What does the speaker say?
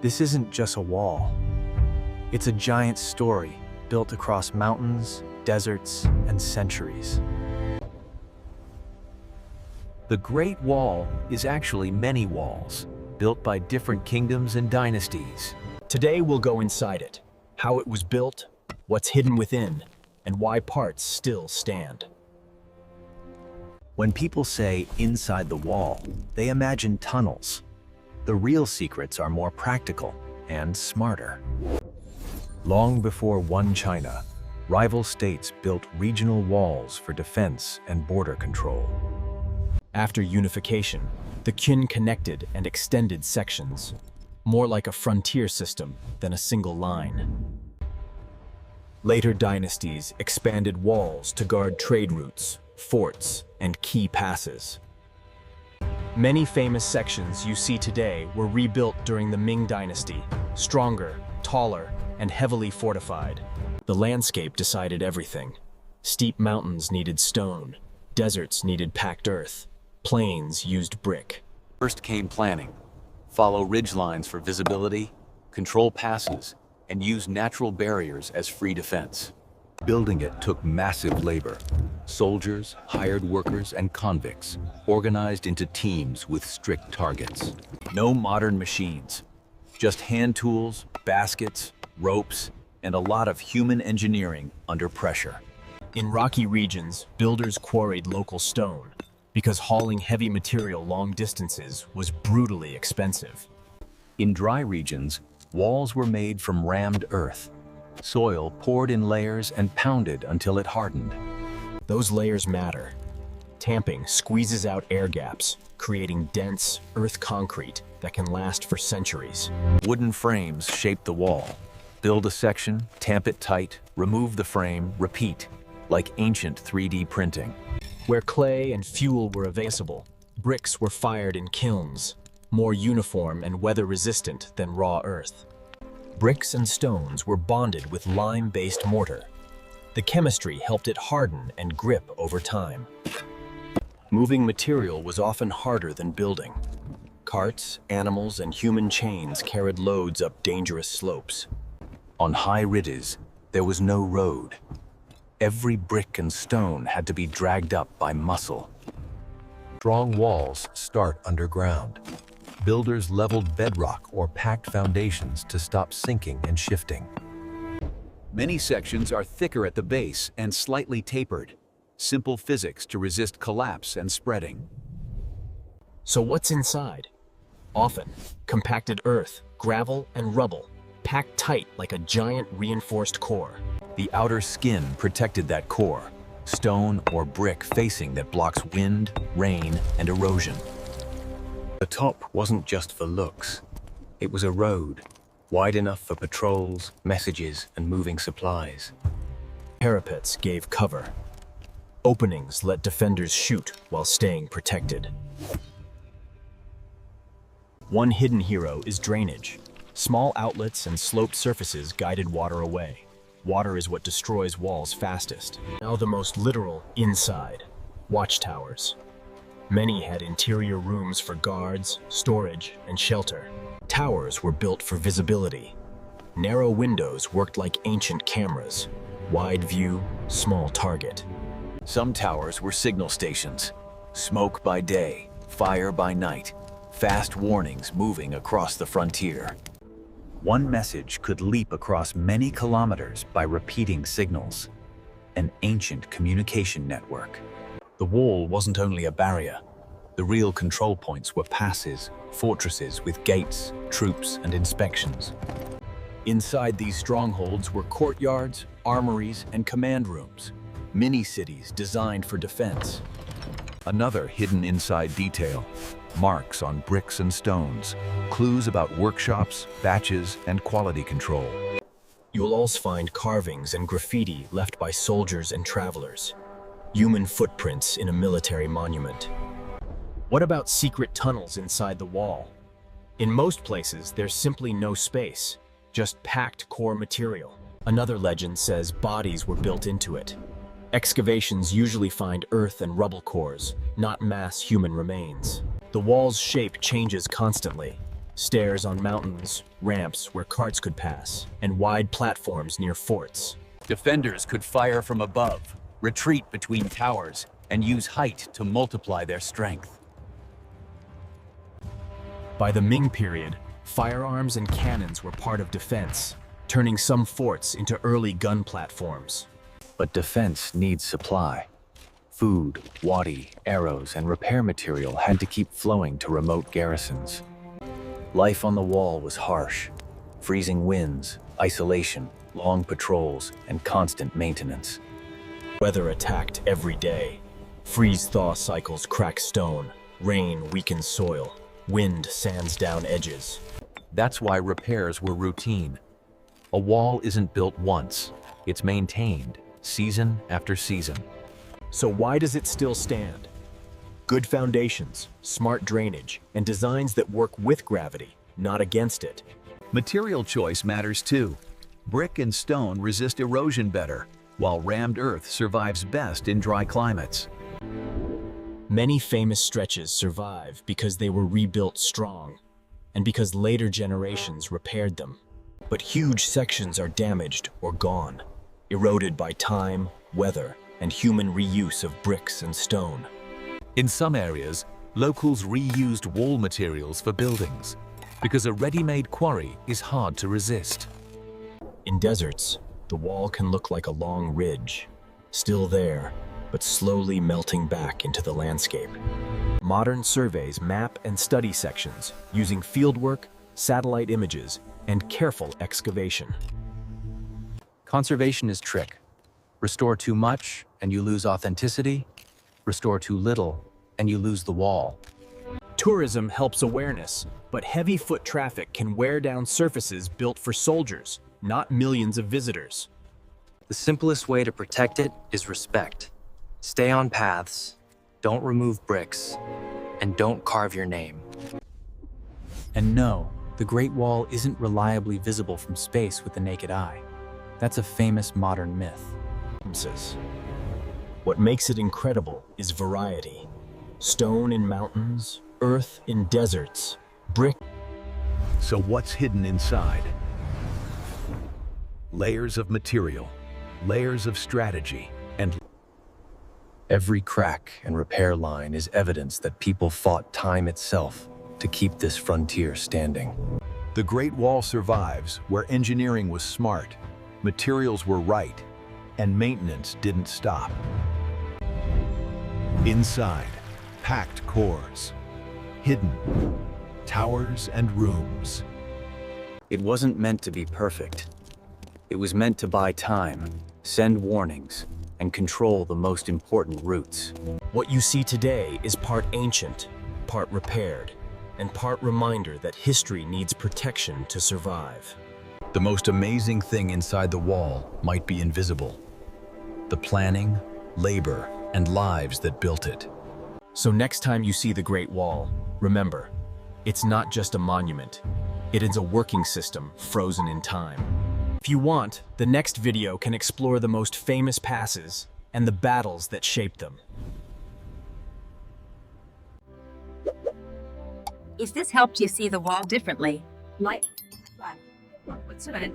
This isn't just a wall. It's a giant story built across mountains, deserts, and centuries. The Great Wall is actually many walls, built by different kingdoms and dynasties. Today we'll go inside it, how it was built, what's hidden within, and why parts still stand. When people say inside the wall, they imagine tunnels. The real secrets are more practical and smarter. Long before one China, rival states built regional walls for defense and border control. After unification, the Qin connected and extended sections, more like a frontier system than a single line. Later dynasties expanded walls to guard trade routes, forts, and key passes. Many famous sections you see today were rebuilt during the Ming Dynasty, stronger, taller, and heavily fortified. The landscape decided everything. Steep mountains needed stone, deserts needed packed earth, plains used brick. First came planning. Follow ridgelines for visibility, control passes, and use natural barriers as free defense. Building it took massive labor. Soldiers, hired workers, and convicts, organized into teams with strict targets. No modern machines, just hand tools, baskets, ropes, and a lot of human engineering under pressure. In rocky regions, builders quarried local stone because hauling heavy material long distances was brutally expensive. In dry regions, walls were made from rammed earth. Soil poured in layers and pounded until it hardened. Those layers matter. Tamping squeezes out air gaps, creating dense earth concrete that can last for centuries. Wooden frames shape the wall. Build a section, tamp it tight, remove the frame, repeat, like ancient 3D printing. Where clay and fuel were available, bricks were fired in kilns, more uniform and weather-resistant than raw earth. Bricks and stones were bonded with lime-based mortar. The chemistry helped it harden and grip over time. Moving material was often harder than building. Carts, animals, and human chains carried loads up dangerous slopes. On high ridges, there was no road. Every brick and stone had to be dragged up by muscle. Strong walls start underground. Builders leveled bedrock or packed foundations to stop sinking and shifting. Many sections are thicker at the base and slightly tapered. Simple physics to resist collapse and spreading. So what's inside? Often, compacted earth, gravel, and rubble, packed tight like a giant reinforced core. The outer skin protected that core, stone or brick facing that blocks wind, rain, and erosion. The top wasn't just for looks. It was a road, wide enough for patrols, messages, and moving supplies. Parapets gave cover. Openings let defenders shoot while staying protected. One hidden hero is drainage. Small outlets and sloped surfaces guided water away. Water is what destroys walls fastest. Now the most literal inside, watchtowers. Many had interior rooms for guards, storage, and shelter. Towers were built for visibility. Narrow windows worked like ancient cameras. Wide view, small target. Some towers were signal stations. Smoke by day, fire by night. Fast warnings moving across the frontier. One message could leap across many kilometers by repeating signals. An ancient communication network. The wall wasn't only a barrier. The real control points were passes, fortresses with gates, troops, and inspections. Inside these strongholds were courtyards, armories, and command rooms. Mini-cities designed for defense. Another hidden inside detail. Marks on bricks and stones. Clues about workshops, batches, and quality control. You'll also find carvings and graffiti left by soldiers and travelers. Human footprints in a military monument. What about secret tunnels inside the wall? In most places, there's simply no space, just packed core material. Another legend says bodies were built into it. Excavations usually find earth and rubble cores, not mass human remains. The wall's shape changes constantly. Stairs on mountains, ramps where carts could pass, and wide platforms near forts. Defenders could fire from above, retreat between towers, and use height to multiply their strength. By the Ming period, firearms and cannons were part of defense, turning some forts into early gun platforms. But defense needs supply. Food, wadi, arrows, and repair material had to keep flowing to remote garrisons. Life on the wall was harsh. Freezing winds, isolation, long patrols, and constant maintenance. Weather attacked every day. Freeze-thaw cycles crack stone, rain weakens soil, wind sands down edges. That's why repairs were routine. A wall isn't built once, it's maintained, season after season. So why does it still stand? Good foundations, smart drainage, and designs that work with gravity, not against it. Material choice matters too. Brick and stone resist erosion better, while rammed earth survives best in dry climates. Many famous stretches survive because they were rebuilt strong, and because later generations repaired them. But huge sections are damaged or gone, eroded by time, weather, and human reuse of bricks and stone. In some areas, locals reused wall materials for buildings, because a ready-made quarry is hard to resist. In deserts, the wall can look like a long ridge, still there, but slowly melting back into the landscape. Modern surveys map and study sections using fieldwork, satellite images, and careful excavation. Conservation is trick. Restore too much, and you lose authenticity. Restore too little, and you lose the wall. Tourism helps awareness, but heavy foot traffic can wear down surfaces built for soldiers, not millions of visitors. The simplest way to protect it is respect. Stay on paths, don't remove bricks, and don't carve your name. And no, the Great Wall isn't reliably visible from space with the naked eye. That's a famous modern myth. What makes it incredible is variety. Stone in mountains, earth in deserts, brick. So what's hidden inside? Layers of material, layers of strategy, and Every crack and repair line is evidence that people fought time itself to keep this frontier standing. the Great Wall survives where engineering was smart, materials were right, and maintenance didn't stop. Inside, packed cores, hidden towers and rooms. It wasn't meant to be perfect. It was meant to buy time, send warnings, and control the most important routes. What you see today is part ancient, part repaired, and part reminder that history needs protection to survive. The most amazing thing inside the wall might be invisible. The planning, labor, and lives that built it. So next time you see the Great Wall, remember, it's not just a monument. It is a working system frozen in time. If you want, the next video can explore the most famous passes and the battles that shaped them. If this helped you see the wall differently, like, what's it?